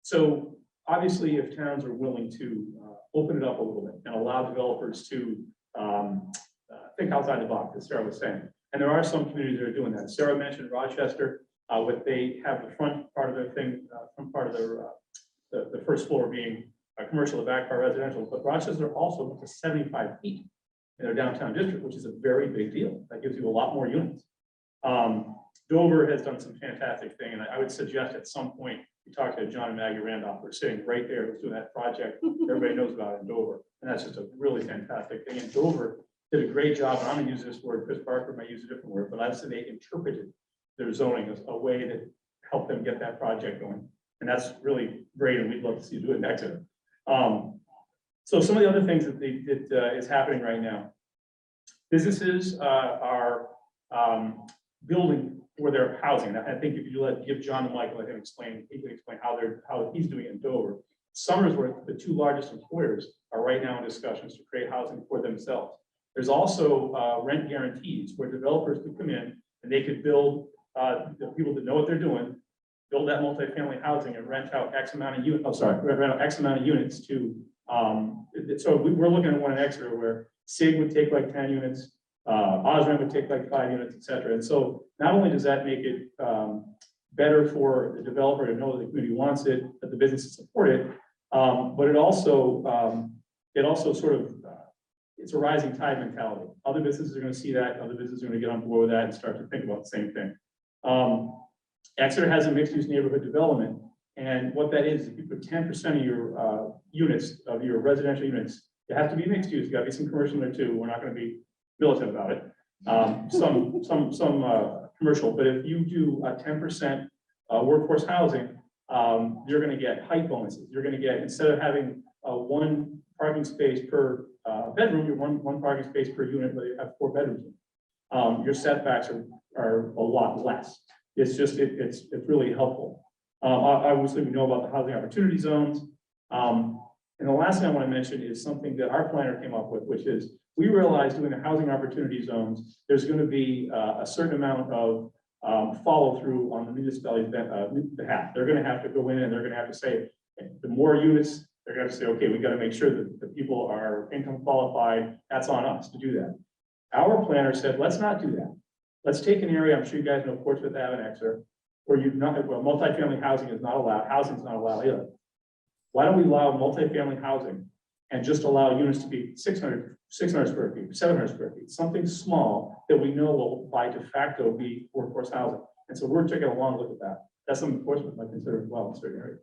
So obviously, if towns are willing to open it up a little bit and allow developers to think outside the box, as Sarah was saying, and there are some communities that are doing that. Sarah mentioned Rochester, what they have the front part of their thing, front part of their the first floor being commercial, the back part residential. But Rochester also went to 75 feet in their downtown district, which is a very big deal. That gives you a lot more units. Dover has done some fantastic thing, and I would suggest at some point you talk to John and Maggie Randolph, who are sitting right there, who's doing that project. Everybody knows about it in Dover, and that's just a really fantastic thing. And Dover did a great job. And I'm going to use this word. Chris Barker might use a different word, but I'd say they interpreted their zoning as a way that helped them get that project going, and that's really great. And we'd love to see you do it in Exeter. So some of the other things that is happening right now, businesses are building for their housing. I think if you give John the mic, let him explain. He can explain how he's doing it in Dover. Somersworth, the two largest employers, are right now in discussions to create housing for themselves. There's also rent guarantees where developers could come in and they could build, the people that know what they're doing, build that multifamily housing and rent out X amount of units. Rent out X amount of units to. So we're looking at one in Exeter where SIG would take like 10 units, Osram would take like 5 units, et cetera. And so not only does that make it better for the developer to know that the community wants it, that the businesses support it, but it also sort of, it's a rising tide mentality. Other businesses are going to see that, other businesses are going to get on board with that and start to think about the same thing. Exeter has a mixed-use neighborhood development, and what that is, if you put 10% of your units, of your residential units, it has to be mixed use. You got to be some commercial in there too. We're not going to be militant about it. Some commercial, but if you do 10% workforce housing, you're going to get height bonuses. You're going to get, instead of having one parking space per bedroom, you're one parking space per unit, where you have 4 bedrooms. Your setbacks are a lot less. It's just, it's really helpful. Obviously, we know about the housing opportunity zones. And the last thing I want to mention is something that our planner came up with, which is we realized doing the housing opportunity zones, there's going to be a certain amount of follow through on the municipality's behalf. They're going to have to go in and they're going to have to say, the more units, they're going to have to say, okay, we got to make sure that the people are income qualified. That's on us to do that. Our planner said, let's not do that. Let's take an area, I'm sure you guys know Portsmouth Ave and Exeter, where multifamily housing is not allowed, housing is not allowed either. Why don't we allow multifamily housing and just allow units to be 600 square feet, 700 square feet, something small that we know will by de facto be workforce housing. And so we're taking a long look at that. That's something Portsmouth might consider as well in certain areas.